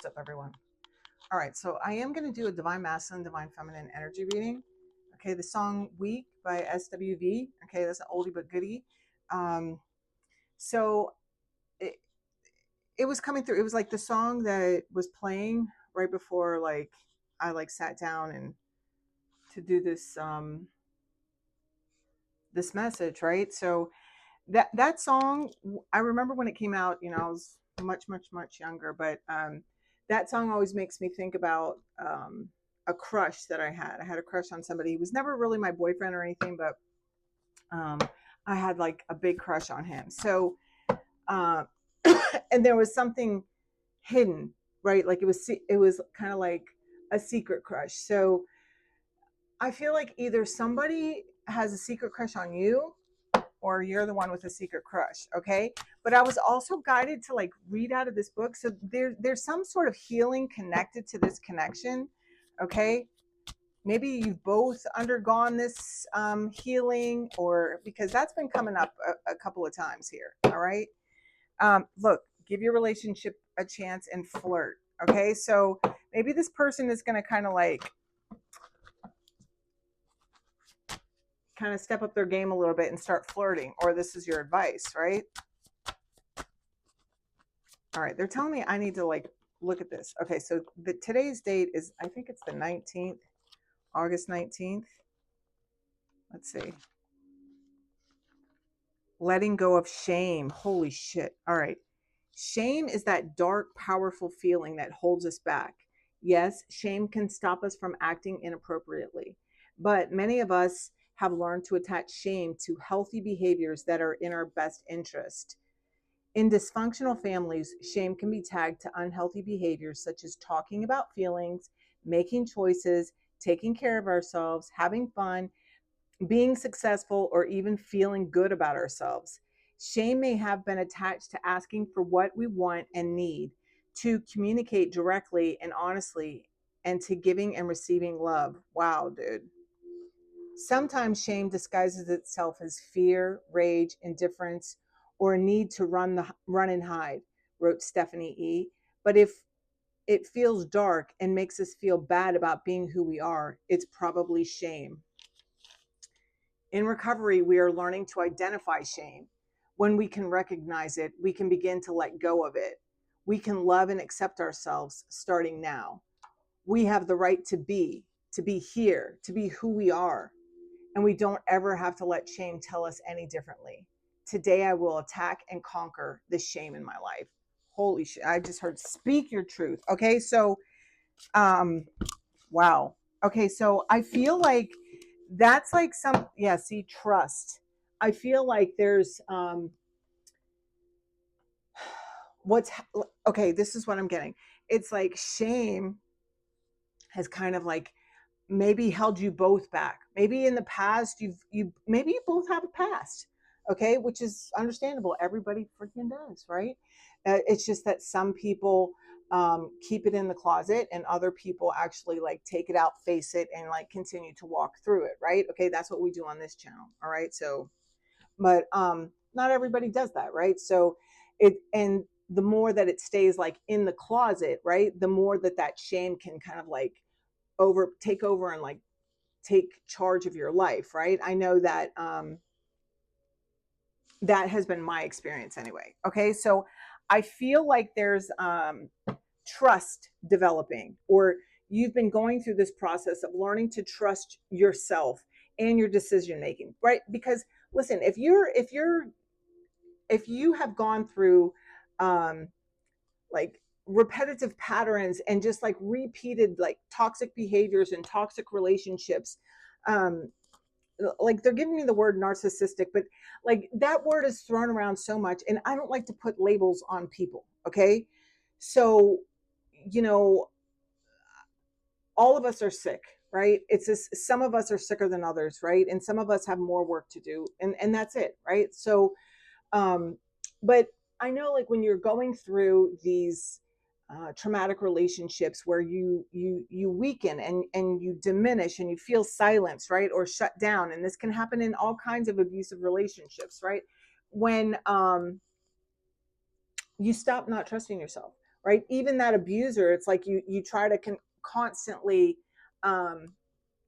What's up, everyone? All right, so I am going to do a Divine Masculine, Divine Feminine energy reading. Okay, the song Weak by SWV. Okay, that's an oldie but goodie. Um, so it, it was coming through. It was like the song that was playing right before I sat down and to do this message, right? So that song, I remember when it came out. I was much younger, but that song always makes me think about a crush that I had. I had a crush on somebody. He was never really my boyfriend or anything, but um, I had like a big crush on him. So uh, and there was something hidden, right? Like it was kind of like a secret crush. So I feel like either somebody has a secret crush on you or you're the one with a secret crush. Okay, but I was also guided to like read out of this book, so there's some sort of healing connected to this connection. Okay, maybe you've both undergone this healing, or because that's been coming up a couple of times here. All right, look, give your relationship a chance and flirt. Okay, so maybe this person is going to kind of step up their game a little bit and start flirting, or this is your advice, right? All right, they're telling me I need to like look at this. Okay, so today's date is, I think it's the 19th, August 19th. Let's see. Letting go of shame. Holy shit. All right. Shame is that dark, powerful feeling that holds us back. Yes, shame can stop us from acting inappropriately, but many of us have learned to attach shame to healthy behaviors that are in our best interest. In dysfunctional families, shame can be tagged to unhealthy behaviors such as talking about feelings, making choices, taking care of ourselves, having fun, being successful, or even feeling good about ourselves. Shame may have been attached to asking for what we want and need, to communicate directly and honestly, and to giving and receiving love. Wow, dude. Sometimes shame disguises itself as fear, rage, indifference, or a need to run and hide, wrote Stephanie E. But if it feels dark and makes us feel bad about being who we are, it's probably shame. In recovery, we are learning to identify shame. When we can recognize it, we can begin to let go of it. We can love and accept ourselves starting now. We have the right to be here, to be who we are. And we don't ever have to let shame tell us any differently. Today, I will attack and conquer the shame in my life. Holy shit. I just heard speak your truth. Okay. So, wow. Okay. So I feel like that's like see, trust. I feel like there's, okay, this is what I'm getting. It's like shame has kind of like maybe held you both back. Maybe in the past maybe you both have a past, okay, which is understandable. Everybody freaking does, right? It's just that some people keep it in the closet, and other people actually like take it out, face it, and like continue to walk through it, right? Okay, that's what we do on this channel. All right, so but not everybody does that, right? So and the more that it stays like in the closet, right, the more that shame can kind of like take over and like take charge of your life, right? I know that that has been my experience anyway. Okay, so I feel like there's trust developing, or you've been going through this process of learning to trust yourself and your decision making, right? Because listen, if you have gone through like repetitive patterns and just like repeated like toxic behaviors and toxic relationships, like they're giving me the word narcissistic, but like that word is thrown around so much, and I don't like to put labels on people. Okay, so all of us are sick, right? It's just some of us are sicker than others, right? And some of us have more work to do, and that's it, right? So but I know like when you're going through these traumatic relationships where you weaken and you diminish and you feel silenced, right, or shut down, and this can happen in all kinds of abusive relationships, right? When you stop not trusting yourself, right? Even that abuser, it's like you try to constantly um,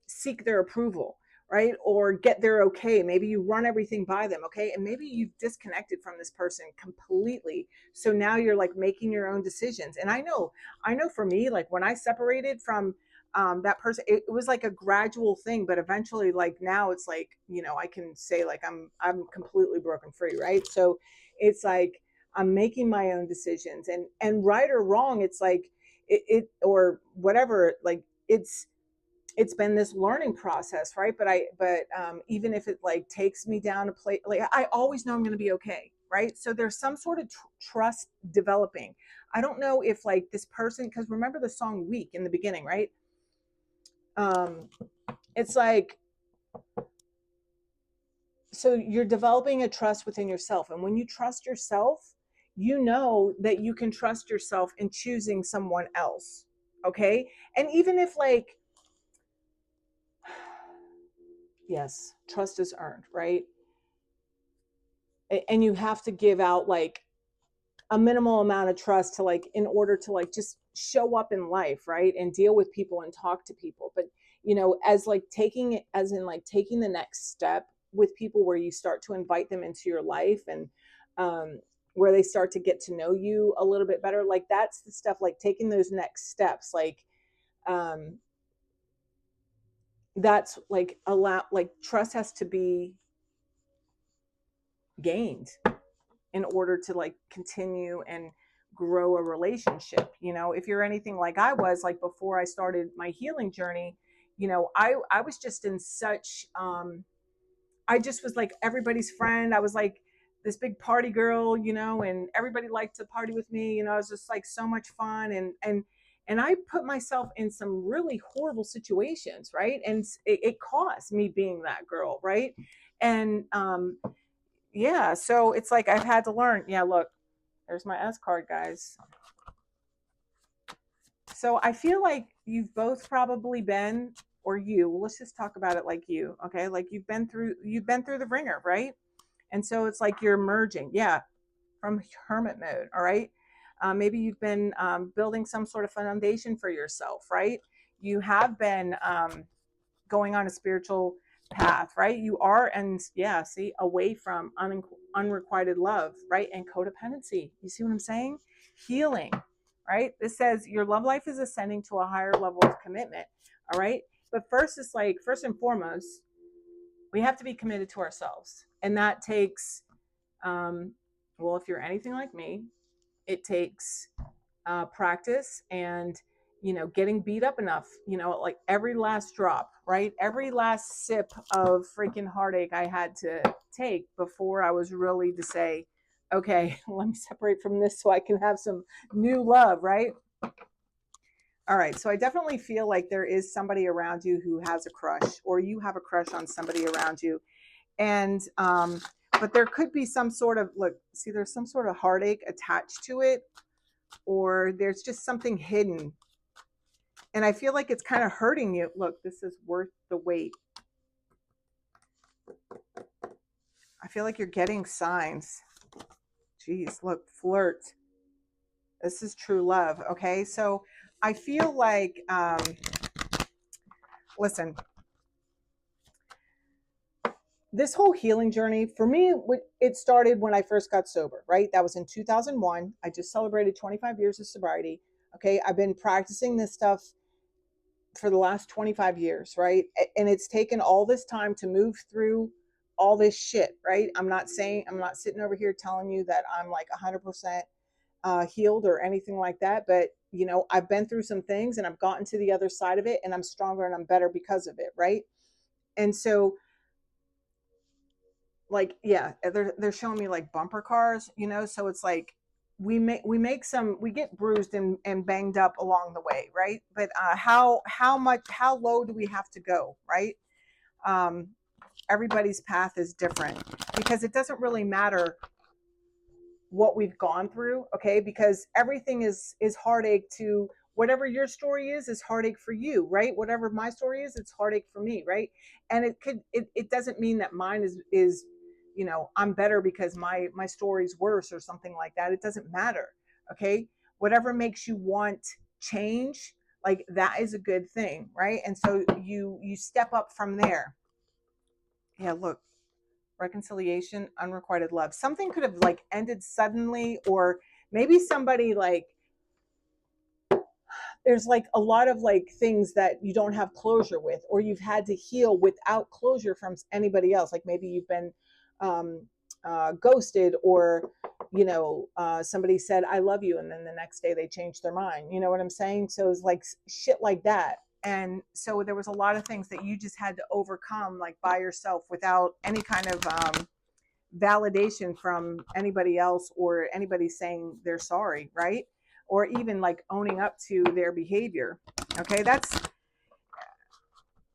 seek their approval, right? Or get their okay. Maybe you run everything by them, okay? And maybe you've disconnected from this person completely. So now you're like making your own decisions. And I know for me, like when I separated from that person, it was like a gradual thing, but eventually, like now it's like, I can say like I'm completely broken free, right? So it's like I'm making my own decisions, and right or wrong, it's like it or whatever, like it's been this learning process, right? But even if it like takes me down a place, like I always know I'm going to be okay, right? So there's some sort of trust developing. I don't know if like this person, because remember the song Weak in the beginning, right? um it's like, so you're developing a trust within yourself, and when you trust yourself, you know that you can trust yourself in choosing someone else, okay? And even if like, yes, trust is earned, right? And you have to give out like a minimal amount of trust to like, in order to like just show up in life, right? And deal with people and talk to people. But as like taking it, as in like taking the next step with people, where you start to invite them into your life, and where they start to get to know you a little bit better, like that's the stuff, like taking those next steps, like um that's like like trust has to be gained in order to like continue and grow a relationship. If you're anything like I was, like before I started my healing journey, I was just in such I just was like everybody's friend. I was like this big party girl, and everybody liked to party with me. I was just like so much fun, and I put myself in some really horrible situations, right? And it cost me being that girl, right? And yeah, so it's like I've had to learn. Yeah, look, there's my S card, guys. So I feel like you've both probably been, or let's just talk about it like you, okay? Like you've been through the ringer, right? And so it's like you're merging, yeah, from hermit mode, all right? Maybe you've been building some sort of foundation for yourself, right? You have been going on a spiritual path, right? You are, and yeah, see, away from unrequited love, right? And codependency. You see what I'm saying? Healing, right? This says your love life is ascending to a higher level of commitment, all right? But first, it's like, first and foremost, we have to be committed to ourselves. And that takes, well, if you're anything like me, it takes practice, and getting beat up enough, like every last drop, right? Every last sip of freaking heartache I had to take before I was really to say, okay, let me separate from this so I can have some new love, right? All right, so I definitely feel like there is somebody around you who has a crush, or you have a crush on somebody around you. And but there could be some sort of, look, see, there's some sort of heartache attached to it, or there's just something hidden. And I feel like it's kind of hurting you. Look, this is worth the wait. I feel like you're getting signs. Jeez, look, flirt. This is true love. Okay, so I feel like, listen, this whole healing journey for me, it started when I first got sober, right? That was in 2001. I just celebrated 25 years of sobriety. Okay, I've been practicing this stuff for the last 25 years, right? And it's taken all this time to move through all this shit, right? I'm not sitting over here telling you that I'm like 100% healed or anything like that, but I've been through some things, and I've gotten to the other side of it, and I'm stronger and I'm better because of it, right? And so, like, yeah, they're showing me like bumper cars, so it's like we get bruised and banged up along the way, right? But how low do we have to go, right? um Everybody's path is different, because it doesn't really matter what we've gone through, okay? Because everything is heartache to whatever your story is heartache for you, right? Whatever my story is, it's heartache for me, right? And it doesn't mean that mine is I'm better because my story's worse or something like that. It doesn't matter, okay? whatever makes you want change, like that is a good thing, right? And so you step up from there. Yeah, look, reconciliation, unrequited love. Something could have like ended suddenly, or maybe somebody like, there's like a lot of like things that you don't have closure with, or you've had to heal without closure from anybody else. Like maybe you've been um, ghosted, or somebody said I love you, and then the next day they changed their mind. You know what I'm saying? So it's like shit like that. And so there was a lot of things that you just had to overcome, like by yourself, without any kind of validation from anybody else, or anybody saying they're sorry, right? Or even like owning up to their behavior. Okay, that's,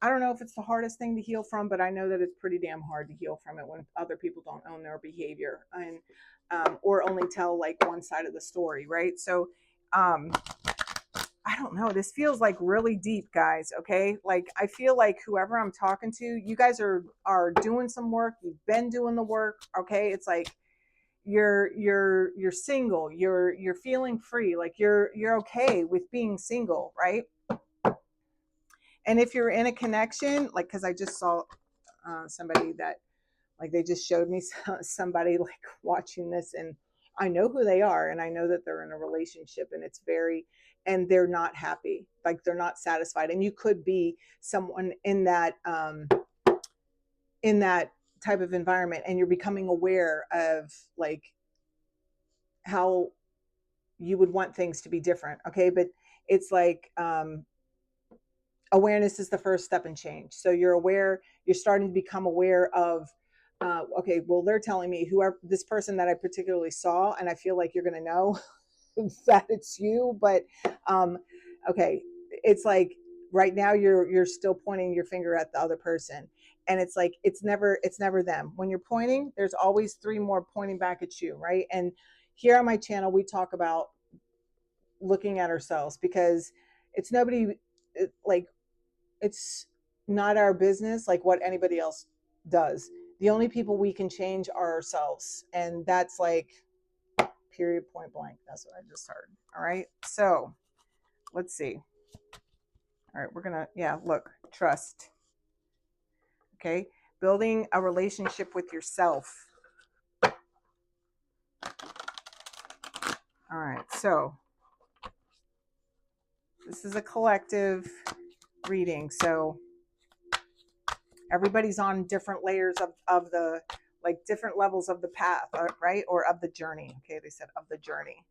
I don't know if it's the hardest thing to heal from, but I know that it's pretty damn hard to heal from it when other people don't own their behavior, and or only tell like one side of the story, right? So I don't know. This feels like really deep, guys. Okay, like I feel like whoever I'm talking to, you guys are doing some work. You've been doing the work. Okay, it's like you're single. You're feeling free. Like you're okay with being single, right? And if you're in a connection, like, because I just saw somebody that, like, they just showed me somebody like watching this, and I know who they are, and I know that they're in a relationship, and it's very, and they're not happy, like they're not satisfied. And you could be someone in that type of environment, and you're becoming aware of like how you would want things to be different. Okay, but it's like awareness is the first step in change. So you're aware, you're starting to become aware of, okay, well, they're telling me, whoever this person that I particularly saw, and I feel like you're going to know that it's you, but okay, it's like right now you're still pointing your finger at the other person, and it's like it's never them. When you're pointing, there's always three more pointing back at you, right? And here on my channel, we talk about looking at ourselves, because it's nobody, like, it's not our business like what anybody else does. The only people we can change are ourselves, and that's like period, point blank. That's what I just heard. All right, so let's see. All right, we're gonna, yeah, look, trust. Okay, building a relationship with yourself. All right, so this is a collective reading, so everybody's on different layers of the, like different levels of the path, right? Or of the journey. Okay, they said of the journey.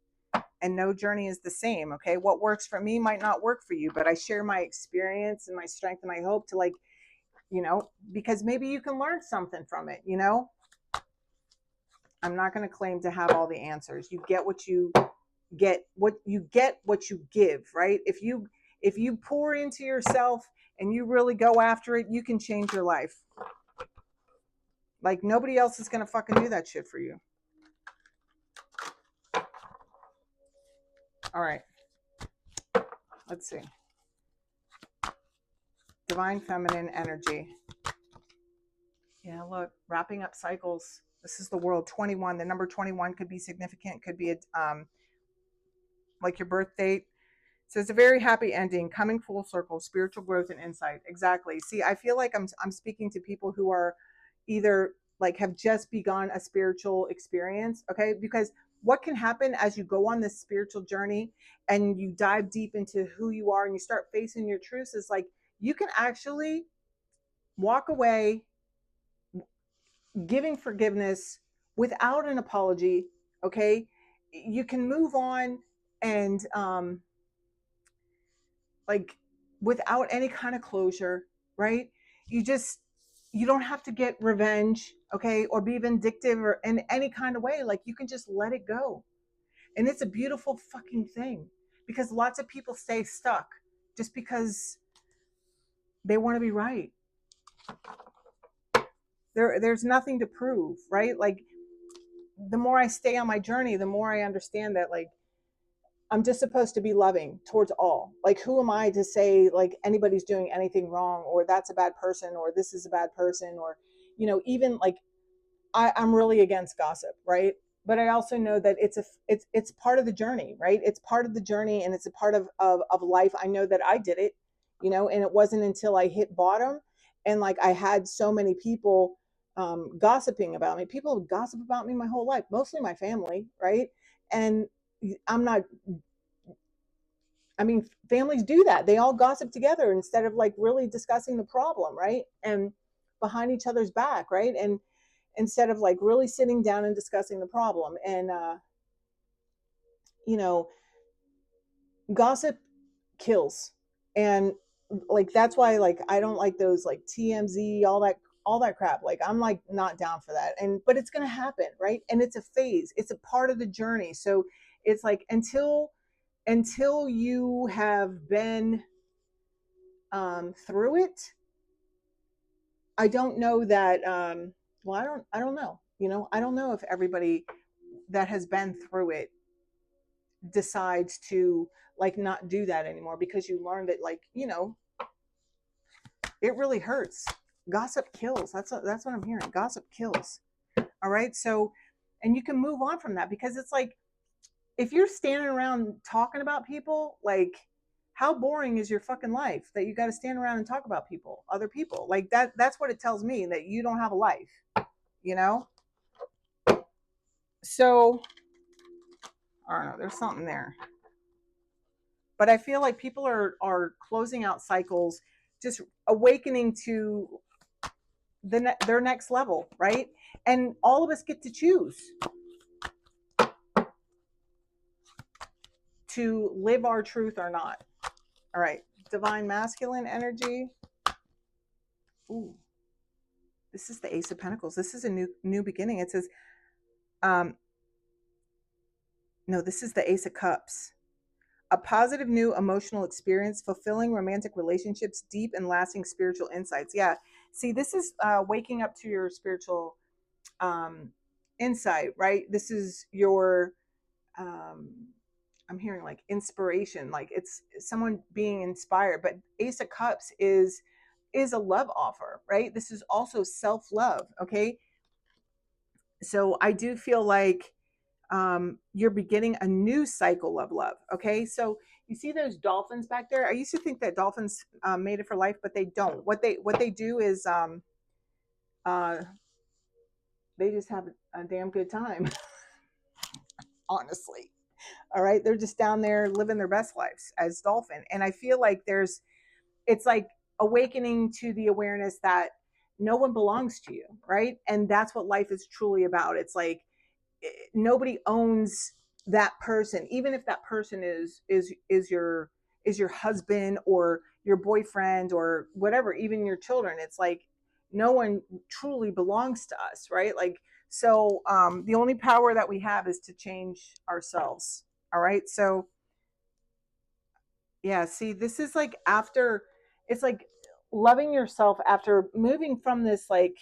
And no journey is the same. Okay, what works for me might not work for you, but I share my experience and my strength and my hope to, like, because maybe you can learn something from it. I'm not going to claim to have all the answers. You get what you get, what you give, right? If you pour into yourself and you really go after it, you can change your life. Like nobody else is going to fucking do that shit for you. All right. Let's see. Divine feminine energy. Yeah, look, wrapping up cycles. This is the world. 21. The number 21 could be significant, could be like your birth date. So it's a very happy ending, coming full circle, spiritual growth and insight. Exactly. See, I feel like I'm speaking to people who are either like have just begun a spiritual experience, okay? Because what can happen as you go on this spiritual journey and you dive deep into who you are and you start facing your truths is like you can actually walk away giving forgiveness without an apology, okay? You can move on and like without any kind of closure, right? You don't have to get revenge, okay, or be vindictive or in any kind of way. Like you can just let it go. And it's a beautiful fucking thing, because lots of people stay stuck just because they want to be right. There's nothing to prove, right? Like the more I stay on my journey, the more I understand that, like, I'm just supposed to be loving towards all. Like, who am I to say like anybody's doing anything wrong, or that's a bad person, or this is a bad person, or even like I'm really against gossip, right? but I also know that it's part of the journey, right? It's part of the journey, and it's a part of life. I know that I did it, and it wasn't until I hit bottom, and like I had so many people gossiping about me. People gossip about me my whole life, mostly my family, right? And I'm not. I mean, families do that. They all gossip together instead of like really discussing the problem, right? And behind each other's back, right? And instead of like really sitting down and discussing the problem. And you know, gossip kills. And like that's why like I don't like those like TMZ, all that crap. Like I'm like not down for that. And but it's gonna happen, right? And it's a phase, it's a part of the journey. So it's like until you have been through it, I don't know that well, I don't know. I don't know if everybody that has been through it decides to like not do that anymore, because you learn that like it really hurts. Gossip kills. That's what I'm hearing. Gossip kills. All right. So, and you can move on from that, because it's like if you're standing around talking about people, like how boring is your fucking life that you got to stand around and talk about other people? Like that's what it tells me, that you don't have a life, you know? So, I don't know, there's something there. But I feel like people are closing out cycles, just awakening to their next level, right? And all of us get to choose to live our truth or not. All right, divine masculine energy. Ooh, this is the Ace of Pentacles. This is a new beginning. It says, no, this is the Ace of Cups. A positive new emotional experience, fulfilling romantic relationships, deep and lasting spiritual insights. Yeah, see, this is waking up to your spiritual insight, right? This is your I'm hearing like inspiration, like it's someone being inspired. But Ace of Cups is a love offer, right? This is also self-love. Okay, so I do feel like you're beginning a new cycle of love. Okay, so you see those dolphins back there? I used to think that dolphins made it for life, but they don't. What they do is uh, they just have a damn good time. Honestly, all right, they're just down there living their best lives as dolphin. And I feel like it's like awakening to the awareness that no one belongs to you, right? And that's what life is truly about. It's like nobody owns that person, even if that person is your husband or your boyfriend or whatever, even your children. It's like no one truly belongs to us, right? Like, so the only power that we have is to change ourselves. All right, so yeah, see, this is like after, it's like loving yourself after moving from this, like,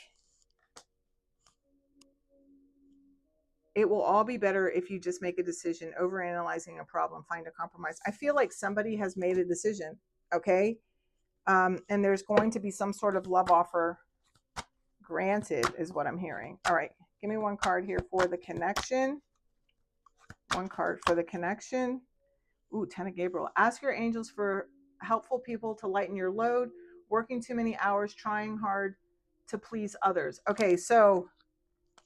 it will all be better if you just make a decision. Over analyzing a problem, find a compromise. I feel like somebody has made a decision, okay? And there's going to be some sort of love offer granted, is what I'm hearing. All right, give me one card here for the connection. One card for the connection. Ooh, Ten of Gabriel. Ask your angels for helpful people to lighten your load. Working too many hours, trying hard to please others. Okay, so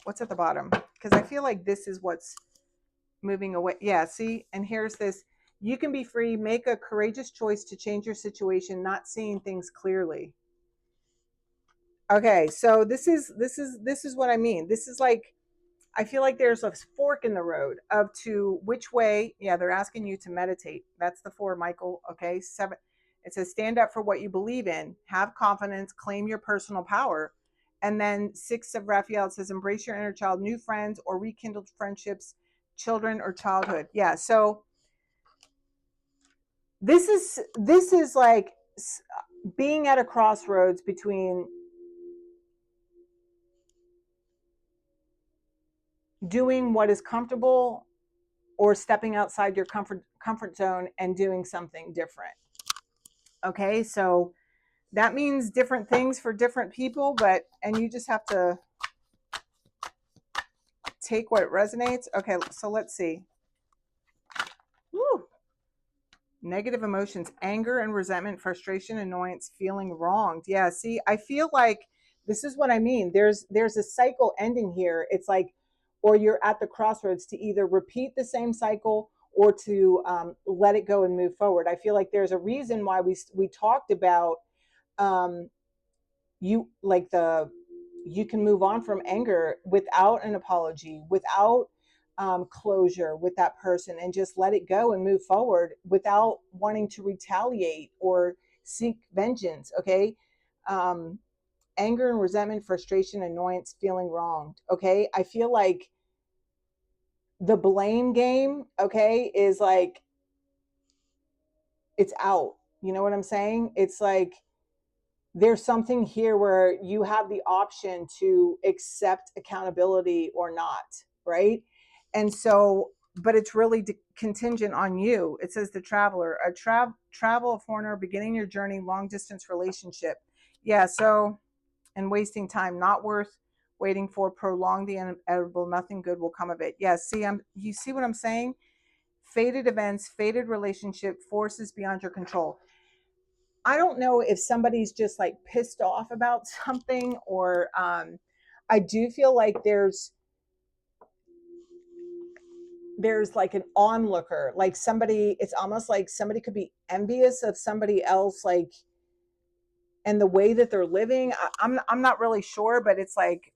what's at the bottom? Because I feel like this is what's moving away. Yeah, see, and here's this. You can be free. Make a courageous choice to change your situation, not seeing things clearly. Okay, so this is what I mean. This is like, I feel like there's a fork in the road of to which way. Yeah, they're asking you to meditate. That's the 4, Michael. Okay, 7. It says stand up for what you believe in, have confidence, claim your personal power. And then 6 of Raphael, it says embrace your inner child, new friends or rekindled friendships, children or childhood. Yeah, so this is like being at a crossroads between doing what is comfortable or stepping outside your comfort zone and doing something different. Okay, so that means different things for different people, and you just have to take what resonates. Okay, so let's see. Woo. Negative emotions, anger and resentment, frustration, annoyance, feeling wronged. Yeah, see, I feel like this is what I mean. There's a cycle ending here. It's like, or you're at the crossroads to either repeat the same cycle or to let it go and move forward. I feel like there's a reason why we talked about um, you like the you can move on from anger without an apology, without closure with that person, and just let it go and move forward without wanting to retaliate or seek vengeance. Okay. um, Anger and resentment, frustration, annoyance, feeling wronged. Okay, I feel like the blame game, okay, is like it's out. You know what I'm saying? It's like there's something here where you have the option to accept accountability or not, right? And so, but it's really contingent on you. It says the traveler, a travel, a foreigner, beginning your journey, long distance relationship. Yeah, so, and wasting time, not worth waiting for, prolong the inevitable, nothing good will come of it. Yeah, see, you see what I'm saying? Fated events, fated relationship, forces beyond your control. I don't know if somebody's just like pissed off about something, or I do feel like there's like an onlooker, like somebody, it's almost like somebody could be envious of somebody else, like, and the way that they're living. I'm not really sure, but it's like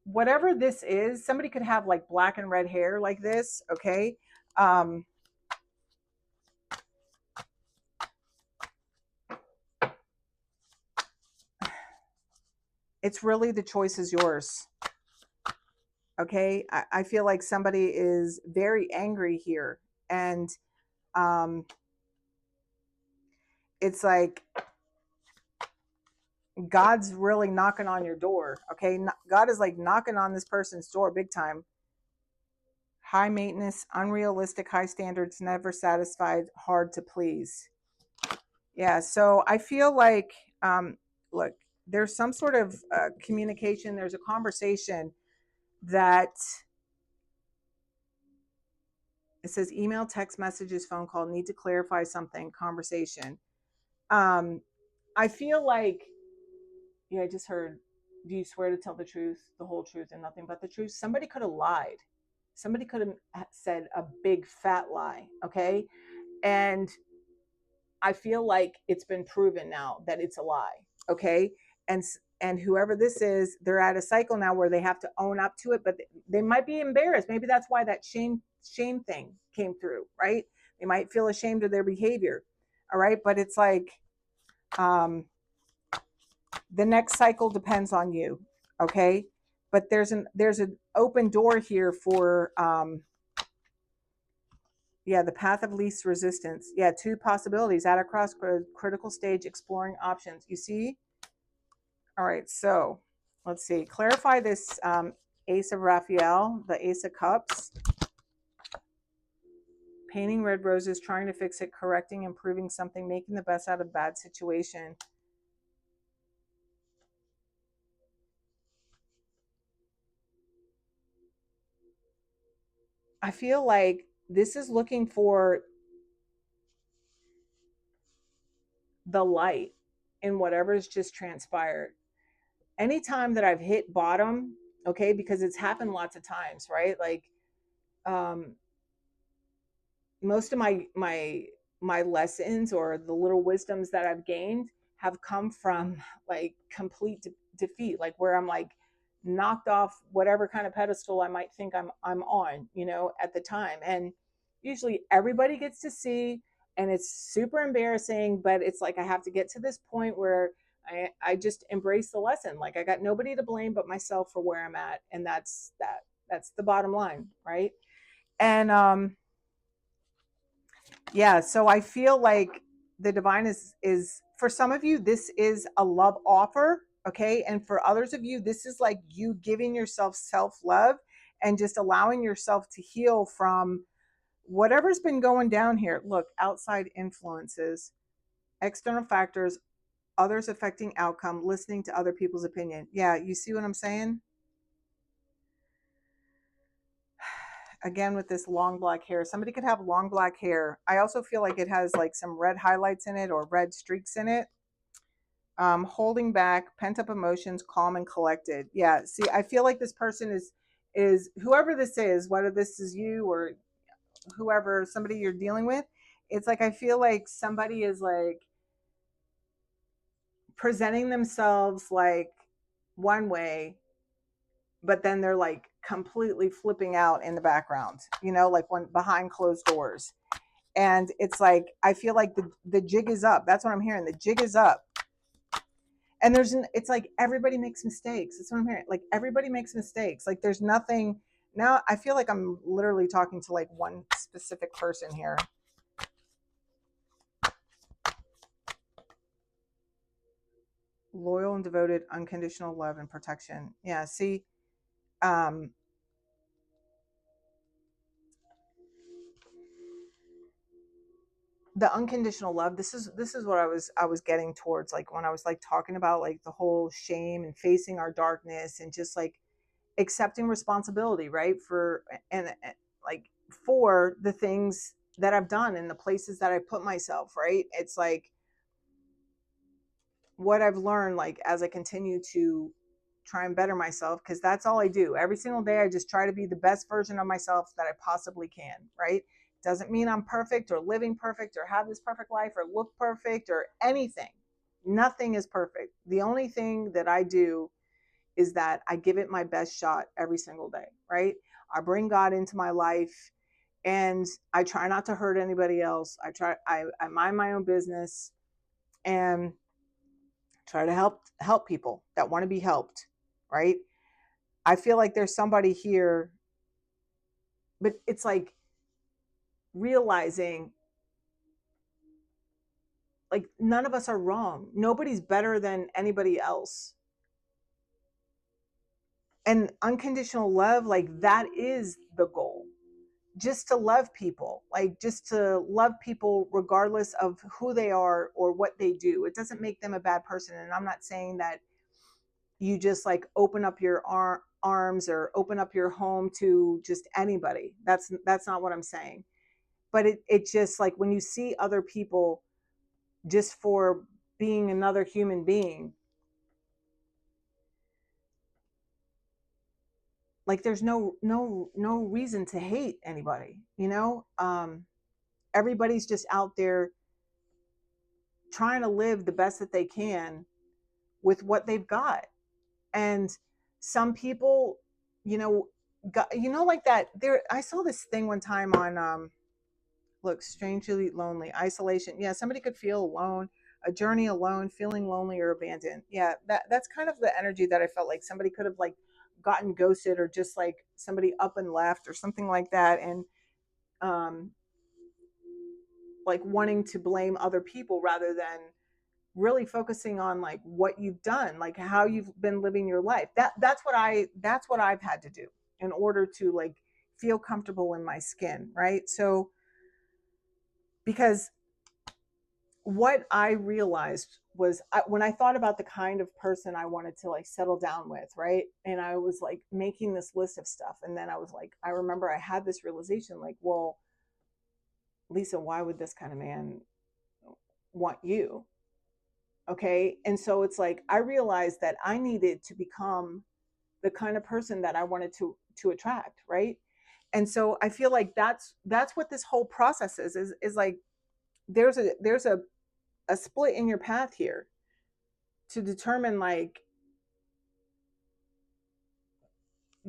whatever this is, somebody could have like black and red hair like this, okay? Um, it's really the choice is yours. Okay, I feel like somebody is very angry here, and um, it's like God's really knocking on your door. Okay, God is like knocking on this person's door big time. High maintenance, unrealistic, high standards, never satisfied, hard to please. Yeah, so I feel like, look, there's some sort of communication, there's a conversation that it says email, text messages, phone call, need to clarify something, conversation. Um, I feel like, yeah, I just heard, do you swear to tell the truth, the whole truth, and nothing but the truth? Somebody could have lied. Somebody could have said a big fat lie, okay? And I feel like it's been proven now that it's a lie, okay? And and whoever this is, they're at a cycle now where they have to own up to it, but they might be embarrassed. Maybe that's why that shame thing came through, right? They might feel ashamed of their behavior, all right? But it's like um, the next cycle depends on you, okay? But there's an open door here for yeah, the path of least resistance. Yeah, two possibilities at a crossroads, critical stage, exploring options. You see? All right, so let's see. Clarify this Ace of Raphael, the Ace of Cups. Painting red roses, trying to fix it, correcting, improving something, making the best out of bad situation. I feel like this is looking for the light in whatever's just transpired. Anytime that I've hit bottom, okay, because it's happened lots of times, right? Like um most of my lessons or the little wisdoms that I've gained have come from like complete defeat, like where I'm like knocked off whatever kind of pedestal I might think I'm on, you know, at the time. And usually everybody gets to see, and it's super embarrassing, but it's like I have to get to this point where I just embrace the lesson. Like I got nobody to blame but myself for where I'm at, and that's the bottom line, right? And yeah, so I feel like the divine is for some of you this is a love offer, okay? And for others of you this is like you giving yourself self-love and just allowing yourself to heal from whatever's been going down here. Look, outside influences, external factors, others affecting outcome, listening to other people's opinion. Yeah, you see what I'm saying? again with this long black hair. Somebody could have long black hair. I also feel like it has like some red highlights in it or red streaks in it. Holding back, pent up emotions, calm and collected. Yeah, see, I feel like this person is whoever this is, whether this is you or whoever, somebody you're dealing with. It's like I feel like somebody is like presenting themselves like one way, but then they're like completely flipping out in the background, you know, like when behind closed doors. And it's like I feel like the jig is up. That's what I'm hearing. The jig is up. And it's like everybody makes mistakes. That's what I'm hearing. Like everybody makes mistakes. Like there's nothing. Now I feel like I'm literally talking to like one specific person here. Loyal and devoted, unconditional love and protection. Yeah, see, um the unconditional love, this is what I was getting towards, like when I was like talking about like the whole shame and facing our darkness and just like accepting responsibility, right? For and like for the things that I've done and the places that I put myself, right? It's like what I've learned, like as I continue to try and better myself, because that's all I do every single day. I just try to be the best version of myself that I possibly can, right? Doesn't mean I'm perfect or living perfect or have this perfect life or look perfect or anything. Nothing is perfect. The only thing that I do is that I give it my best shot every single day, right? I bring God into my life and I try not to hurt anybody else. I mind my own business and try to help people that want to be helped, right? I feel like there's somebody here, but it's like realizing like none of us are wrong. Nobody's better than anybody else. And unconditional love, like that is the goal. Just to love people, like just to love people regardless of who they are or what they do. It doesn't make them a bad person. And I'm not saying that you just like open up your arms or open up your home to just anybody. That's not what I'm saying. But it just like when you see other people just for being another human being, like there's no reason to hate anybody, you know. Everybody's just out there trying to live the best that they can with what they've got. And some people, you know, like that there. I saw this thing one time on look, strangely lonely, isolation. Yeah, somebody could feel alone, a journey alone, feeling lonely or abandoned. Yeah, that's kind of the energy that I felt like somebody could have like gotten ghosted or just like somebody up and left or something like that. And um like wanting to blame other people rather than really focusing on like what you've done, like how you've been living your life. That's what I've had to do in order to like feel comfortable in my skin, right? So because what I realized was when I thought about the kind of person I wanted to like settle down with, right? And I was like making this list of stuff. And then I was like, I remember I had this realization like, well, Lisa, why would this kind of man want you? Okay. And so it's like, I realized that I needed to become the kind of person that I wanted to attract. Right. And so I feel like that's what this whole process is like, there's a split in your path here to determine like,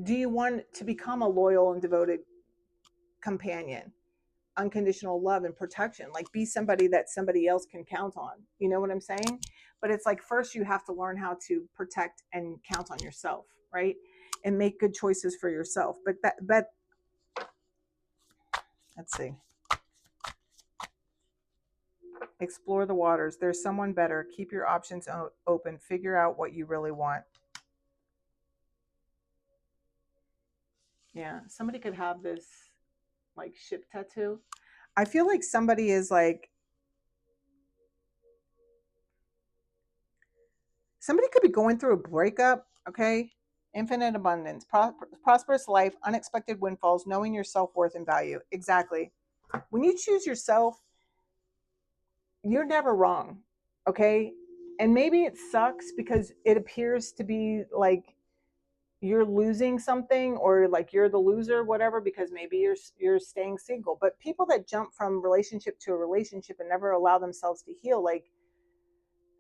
do you want to become a loyal and devoted companion, unconditional love and protection, like be somebody that somebody else can count on, you know what I'm saying? But it's like first you have to learn how to protect and count on yourself, right? And make good choices for yourself. But let's see, explore the waters, there's someone better, keep your options open, figure out what you really want. Yeah, somebody could have this like ship tattoo. I feel like somebody is like, somebody could be going through a breakup, okay? Infinite abundance, prosperous life, unexpected windfalls, knowing your self-worth and value. Exactly. When you choose yourself, you're never wrong. Okay? And maybe it sucks because it appears to be like you're losing something, or like you're the loser, whatever, because maybe you're staying single. But people that jump from relationship to a relationship and never allow themselves to heal, like,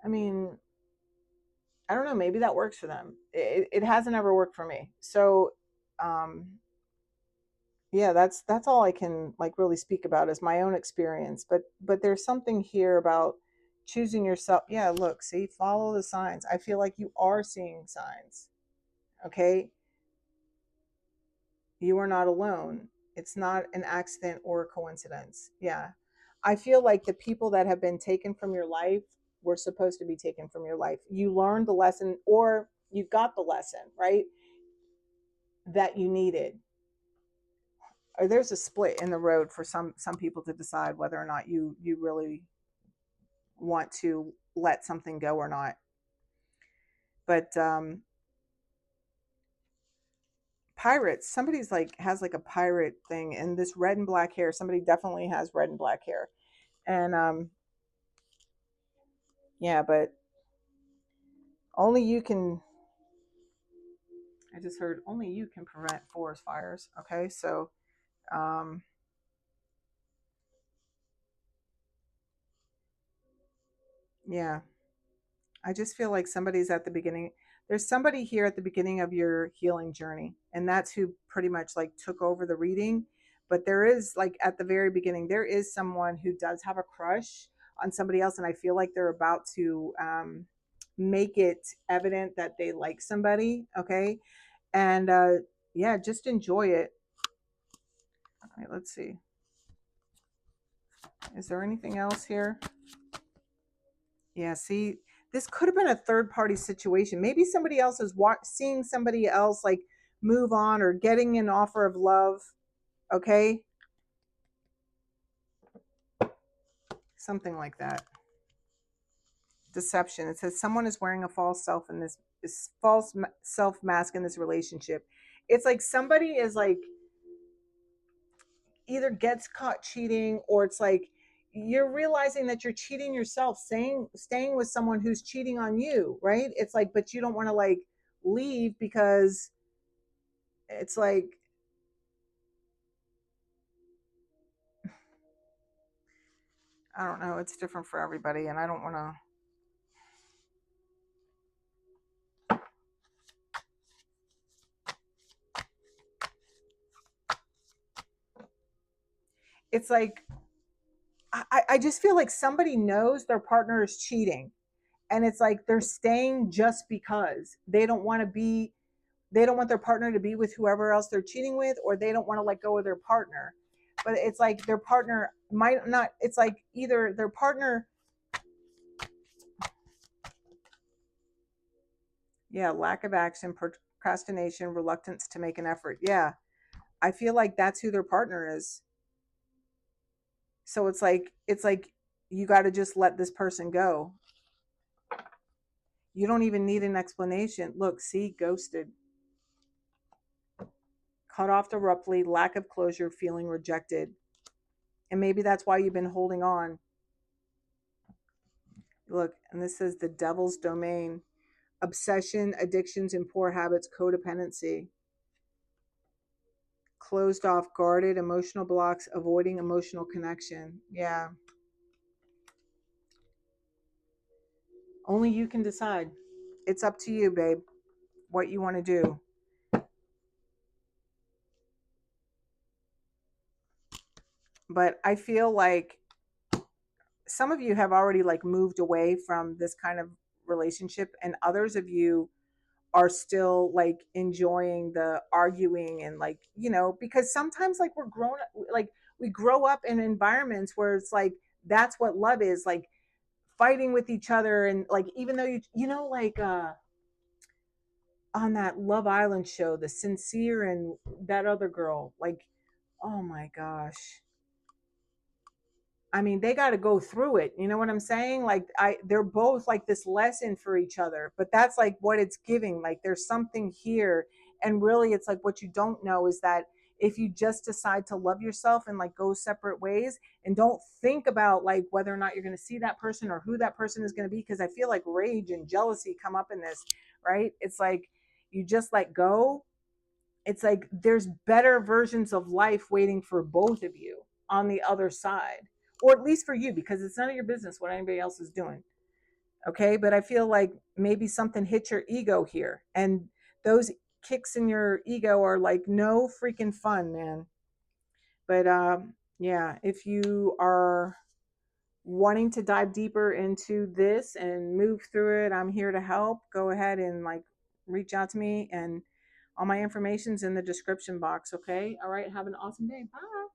I mean, I don't know, maybe that works for them. It hasn't ever worked for me. So um yeah, that's all I can like really speak about is my own experience. But there's something here about choosing yourself. Yeah, look, see, follow the signs. I feel like you are seeing signs. Okay, you are not alone. It's not an accident or a coincidence. Yeah, I feel like the people that have been taken from your life were supposed to be taken from your life. You learned the lesson, or you got the lesson, right, that you needed. Or there's a split in the road for some people to decide whether or not you really want to let something go or not. But pirates, somebody's like has like a pirate thing, and this red and black hair, somebody definitely has red and black hair. And yeah, but only you can, I just heard only you can prevent forest fires. Okay, so um yeah, I just feel like somebody's at the beginning. There's somebody here at the beginning of your healing journey, and that's who pretty much like took over the reading. But there is like at the very beginning, there is someone who does have a crush on somebody else, and I feel like they're about to make it evident that they like somebody. Okay, and yeah, just enjoy it. All right, let's see. Is there anything else here? Yeah, see, this could have been a third party situation. Maybe somebody else is seeing somebody else like move on or getting an offer of love. Okay, something like that. Deception. It says someone is wearing a false self in this false self mask in this relationship. It's like somebody is like either gets caught cheating, or it's like you're realizing that you're cheating yourself, staying with someone who's cheating on you, right? It's like, but you don't want to like leave because it's like, I don't know, it's different for everybody, and I don't want to. It's like I just feel like somebody knows their partner is cheating, and it's like they're staying just because they don't want to be, they don't want their partner to be with whoever else they're cheating with, or they don't want to let go of their partner. But it's like their partner might not, it's like either their partner, yeah, lack of action, procrastination, reluctance to make an effort. Yeah, I feel like that's who their partner is. So it's like you got to just let this person go. You don't even need an explanation. Look, see, ghosted, cut off abruptly, lack of closure, feeling rejected. And maybe that's why you've been holding on. Look, and this says the devil's domain, obsession, addictions, and poor habits, codependency, closed off, guarded, emotional blocks, avoiding emotional connection. Yeah, only you can decide. It's up to you, babe, what you want to do. But I feel like some of you have already like moved away from this kind of relationship, and others of you are still like enjoying the arguing and like, because sometimes like we're grown, like we grow up in environments where it's like that's what love is, like fighting with each other. And like, even though like on that Love Island show, the Sincere and that other girl, like, oh my gosh, I mean, they got to go through it. You know what I'm saying? Like they're both like this lesson for each other, but that's like what it's giving. Like there's something here. And really it's like what you don't know is that if you just decide to love yourself and like go separate ways and don't think about like whether or not you're going to see that person or who that person is going to be, because I feel like rage and jealousy come up in this, right? It's like you just let go. It's like there's better versions of life waiting for both of you on the other side, or at least for you, because it's none of your business what anybody else is doing. Okay, but I feel like maybe something hit your ego here, and those kicks in your ego are like no freaking fun, man. But yeah, if you are wanting to dive deeper into this and move through it, I'm here to help. Go ahead and like reach out to me, and all my information's in the description box. Okay. All right. Have an awesome day. Bye.